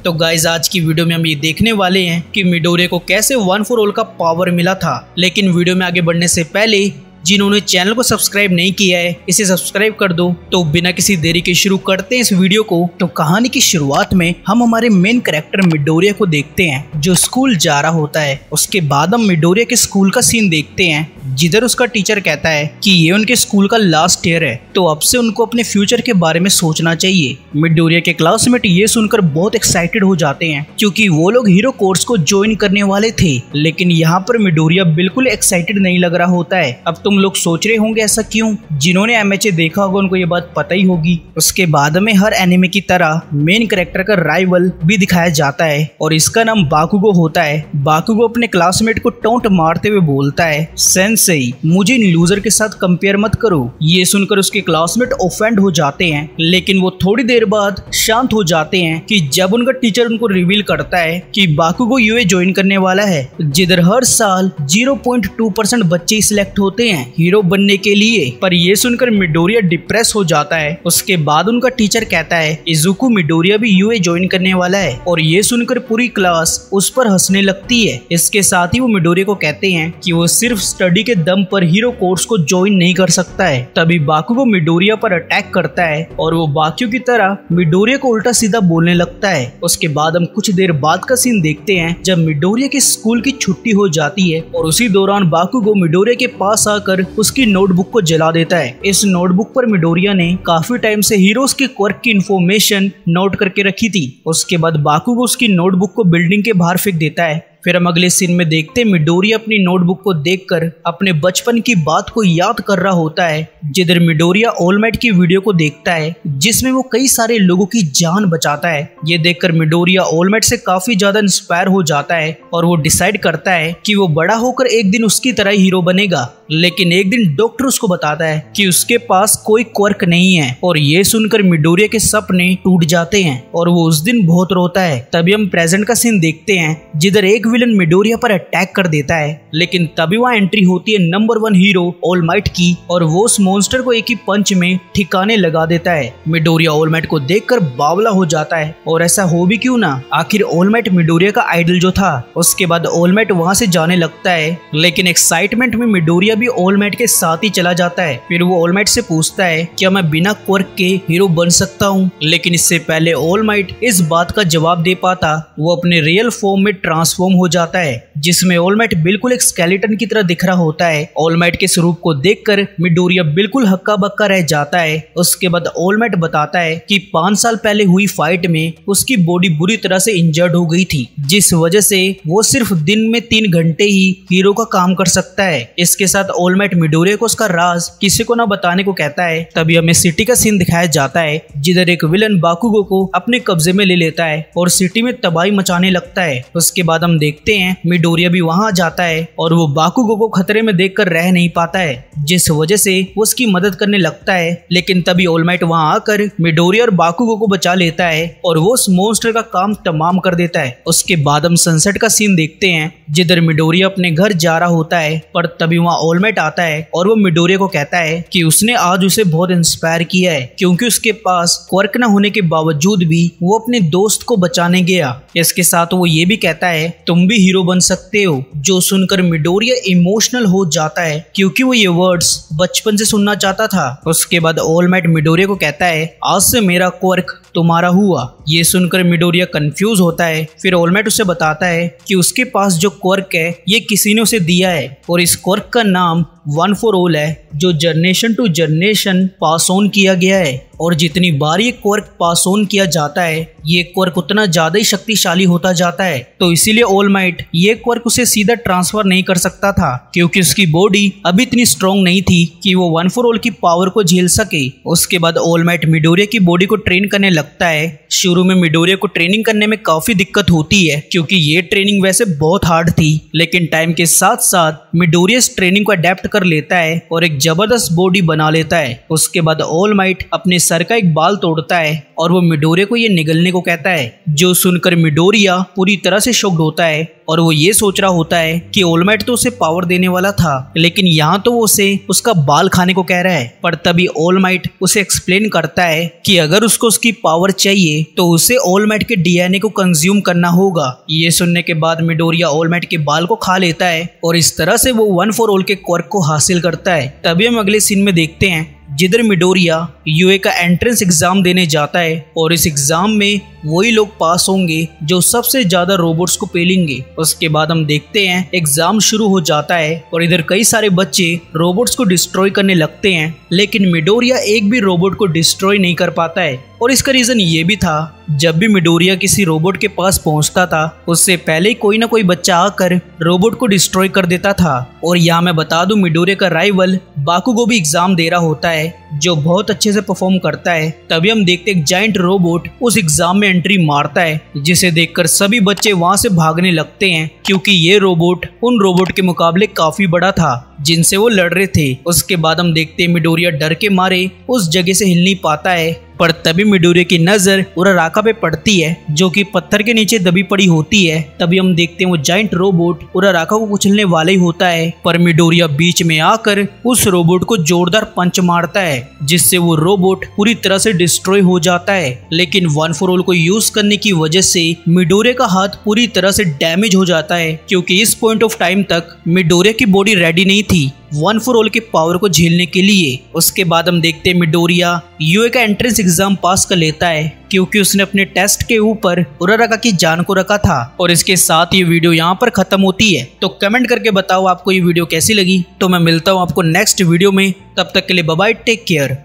तो गाइज आज की वीडियो में हम ये देखने वाले हैं कि मिडोरिया को कैसे 1 for all का पावर मिला था। लेकिन वीडियो में आगे बढ़ने से पहले जिन्होंने चैनल को सब्सक्राइब नहीं किया है इसे सब्सक्राइब कर दो। तो बिना किसी देरी के शुरू करते हैं इस वीडियो को। तो कहानी की शुरुआत में हम हमारे मेन कैरेक्टर मिडोरिया को देखते हैं जो स्कूल जा रहा होता है। उसके बाद हम मिडोरिया के स्कूल का सीन देखते हैं जिधर उसका टीचर कहता है कि ये उनके स्कूल का लास्ट ईयर है तो अब से उनको अपने फ्यूचर के बारे में सोचना चाहिए। मिडोरिया के क्लासमेट ये सुनकर बहुत एक्साइटेड हो जाते हैं क्योंकि वो लोग हीरो कोर्स को ज्वाइन करने वाले थे। लेकिन यहाँ पर मिडोरिया बिल्कुल एक्साइटेड नहीं लग रहा होता है। अब तुम लोग सोच रहे होंगे ऐसा क्यों? जिन्होंने एमएचए देखा होगा उनको ये बात पता ही होगी। उसके बाद में हर एनिमे की तरह मेन कैरेक्टर का राइवल भी दिखाया जाता है और इसका नाम बाकुगो होता है। बाकुगो अपने क्लासमेट को टोंट मारते हुए बोलता है, सेंसेई मुझे इन लूजर के साथ कंपेयर मत करो। ये सुनकर उसके क्लासमेट ऑफेंड हो जाते हैं लेकिन वो थोड़ी देर बाद शांत हो जाते हैं कि जब उनका टीचर उनको रिवील करता है कि बाकुगो यूए ज्वाइन करने वाला है जिधर हर साल 0.2% बच्चे सिलेक्ट होते हैं हीरो बनने के लिए। पर ये सुनकर मिडोरिया डिप्रेस हो जाता है। उसके बाद उनका टीचर कहता है इजुको मिडोरिया भी यूए ज्वाइन करने वाला है और ये सुनकर पूरी क्लास उस पर हंसने लगती है। इसके साथ ही वो मिडोरिया को कहते हैं कि वो सिर्फ स्टडी के दम पर हीरो कोर्स को ज्वाइन नहीं कर सकता है। तभी बाकुगो मिडोरिया पर अटैक करता है और वो बाकियों की तरह मिडोरिया को उल्टा सीधा बोलने लगता है। उसके बाद हम कुछ देर बाद का सीन देखते हैं जब मिडोरिया के स्कूल की छुट्टी हो जाती है और उसी दौरान बाकुगो मिडोरिया के पास आकर उसकी नोटबुक को जला देता है। इस नोटबुक पर मिडोरिया ने काफी टाइम से हीरोज के क्वर्क की इंफॉर्मेशन नोट करके रखी थी। उसके बाद बाकुगो उसकी नोटबुक को बिल्डिंग के बाहर फेंक देता है। फिर हम अगले सीन में देखते हैं मिडोरिया अपनी नोटबुक को देखकर अपने बचपन की बात को याद कर रहा होता है जिधर मिडोरिया ऑल माइट की वीडियो को देखता है जिसमें वो कई सारे लोगों की जान बचाता है। ये देखकर मिडोरिया ऑल माइट से काफी ज्यादा इंस्पायर हो जाता है और वो डिसाइड करता है कि वो बड़ा होकर एक दिन उसकी तरह हीरो बनेगा। लेकिन एक दिन डॉक्टर उसको बताता है कि उसके पास कोई क्वर्क नहीं है और ये सुनकर मिडोरिया के सपने टूट जाते हैं और वो उस दिन बहुत रोता है। तभी हम प्रेजेंट का सीन देखते हैं जिधर एक विलन मिडोरिया पर अटैक कर देता है लेकिन तभी वहाँ एंट्री होती है नंबर 1 हीरो ऑल माइट की और वो उस मॉन्स्टर को एक ही पंच में ठिकाने लगा देता है। मिडोरिया ऑल माइट को देखकर बावला हो जाता है और ऐसा हो भी क्यों ना, आखिर ऑल माइट मिडोरिया का आइडल जो था। उसके बाद ऑल माइट वहाँ से जाने लगता है लेकिन एक्साइटमेंट में मिडोरिया भी ऑल माइट के साथ ही चला जाता है। फिर वो ऑल माइट से पूछता है क्या मैं बिना क्वर्क के हीरो बन सकता हूँ? लेकिन इससे पहले ऑल माइट इस बात का जवाब दे पाता वो अपने रियल फॉर्म में ट्रांसफॉर्म हो जाता है जिसमें ऑल माइट बिल्कुल एक स्केलेटन की तरह दिख रहा होता है। ऑल माइट के स्वरूप को देखकर मिडोरिया बिल्कुल हक्का बक्का रह जाता है। उसके बाद ऑल माइट बताता है कि 5 साल पहले हुई फाइट में उसकी बॉडी बुरी तरह से इंजर्ड हो गई थी जिस वजह से वो सिर्फ दिन में 3 घंटे ही हीरो का काम कर सकता है। इसके साथ ऑल माइट मिडोरिया को उसका राज किसी को न बताने को कहता है। तभी हमें सिटी का सीन दिखाया जाता है जिधर एक विलन बाकुगो को अपने कब्जे में ले लेता है और सिटी में तबाही मचाने लगता है। उसके बाद हम देखते हैं मिडोरिया भी वहां जाता है और वो बाकुगो को खतरे में देखकर रह नहीं पाता है जिस वजह से वो उसकी मदद करने लगता है। लेकिन तभी ऑल माइट वहां आकर मिडोरिया और बाकुगो को बचा लेता है और वो उस मॉन्स्टर का काम तमाम कर देता है। उसके बाद हम सनसेट का सीन देखते हैं जिधर मिडोरिया अपने घर जा रहा होता है पर तभी वहाँ ऑल माइट आता है और वो मिडोरिया को कहता है कि उसने आज उसे बहुत इंस्पायर किया है क्योंकि उसके पास क्वर्क न होने के बावजूद भी वो अपने दोस्त को बचाने गया। इसके साथ वो ये भी कहता है तुम भी हीरो बन सकते हो। जो सुनकर मिडोरिया इमोशनल हो जाता है क्योंकि वो ये वर्ड्स बचपन से सुनना चाहता था। उसके बाद ऑल माइट मिडोरिया को कहता है आज से मेरा क्वर्क तुम्हारा हुआ। ये सुनकर मिडोरिया कंफ्यूज होता है। फिर ऑल माइट उसे बताता है कि उसके पास जो क्वर्क है ये किसी ने उसे दिया है और इस क्वर्क का नाम 1 for all है जो generation to generation pass on किया गया है और जितनी बार ये क्वर्क पास ऑन किया जाता है ये क्वर्क उतना ज्यादा ही शक्तिशाली होता जाता है। तो इसीलिए ऑल माइट ये क्वर्क उसे सीधा ट्रांसफर नहीं कर सकता था क्योंकि उसकी बॉडी अभी इतनी स्ट्रॉन्ग नहीं थी कि वो 1 for all की पावर को झेल सके। उसके बाद ऑल माइट मिडोरिया की बॉडी को ट्रेन करने लगता है। शुरू में मिडोरिया को ट्रेनिंग करने में काफी दिक्कत होती है क्योंकि ये ट्रेनिंग वैसे बहुत हार्ड थी लेकिन टाइम के साथ साथ मिडोरिया इस ट्रेनिंग को अडेप्ट कर लेता है और एक जबरदस्त बॉडी बना लेता है। उसके बाद ऑल माइट अपने सर का एक बाल तोड़ता है और वो मिडोरिया को ये निगलने को कहता है जो सुनकर मिडोरिया पूरी तरह से शॉक्ड होता है और वो ये सोच रहा होता है कि ऑल माइट तो उसे पावर देने वाला था, लेकिन यहाँ तो वो उसे उसका बाल खाने को कह रहा है। पर तभी ऑल माइट उसे एक्सप्लेन करता है कि अगर उसको उसकी पावर चाहिए तो उसे ऑल माइट के डीएनए को कंज्यूम करना होगा। ये सुनने के बाद मिडोरिया ऑल माइट के बाल को खा लेता है और इस तरह से वो 1 for all के क्वर्क को हासिल करता है। तभी हम अगले सीन में देखते हैं जिधर मिडोरिया यूए का एंट्रेंस एग्जाम देने जाता है और इस एग्जाम में वही लोग पास होंगे जो सबसे ज्यादा रोबोट्स को पेलेंगे। उसके बाद हम देखते हैं एग्जाम शुरू हो जाता है और इधर कई सारे बच्चे रोबोट्स को डिस्ट्रॉय करने लगते हैं, लेकिन मिडोरिया एक भी रोबोट को डिस्ट्रॉय नहीं कर पाता है। और इसका रीजन ये भी था, जब भी मिडोरिया किसी रोबोट के पास पहुंचता था उससे पहले कोई ना कोई बच्चा आकर रोबोट को डिस्ट्रॉय कर देता था। और यहाँ मैं बता दूं, मिडोरिया का राइवल बाकुगो भी एग्जाम दे रहा होता है जो बहुत अच्छे से परफॉर्म करता है। तभी हम देखते एक जाइंट रोबोट उस एग्जाम में एंट्री मारता है, जिसे देखकर सभी बच्चे वहां से भागने लगते हैं क्योंकि ये रोबोट उन रोबोट के मुकाबले काफी बड़ा था जिनसे वो लड़ रहे थे। उसके बाद हम देखते हैं मिडोरिया डर के मारे उस जगह से हिल नहीं पाता है, पर तभी मिडोरिया की नजर उराराका पे पड़ती है जो कि पत्थर के नीचे दबी पड़ी होती है। तभी हम देखते हैं वो जाइंट रोबोट उराराका को कुचलने वाला ही होता है, पर मिडोरिया बीच में आकर उस रोबोट को जोरदार पंच मारता है जिससे वो रोबोट पूरी तरह से डिस्ट्रॉय हो जाता है। लेकिन 1 for all को यूज करने की वजह से मिडोरिया का हाथ पूरी तरह से डैमेज हो जाता है क्योंकि इस पॉइंट ऑफ टाइम तक मिडोरिया की बॉडी रेडी नहीं थी 1 for all के पावर को झेलने के लिए। उसके बाद हम देखते हैं मिडोरिया यूए का एंट्रेंस एग्जाम पास कर लेता है क्योंकि उसने अपने टेस्ट के ऊपर उराराका की जान को रखा था। और इसके साथ ये वीडियो यहाँ पर खत्म होती है। तो कमेंट करके बताओ आपको ये वीडियो कैसी लगी। तो मैं मिलता हूँ आपको नेक्स्ट वीडियो में, तब तक के लिए बाय बाय, टेक केयर।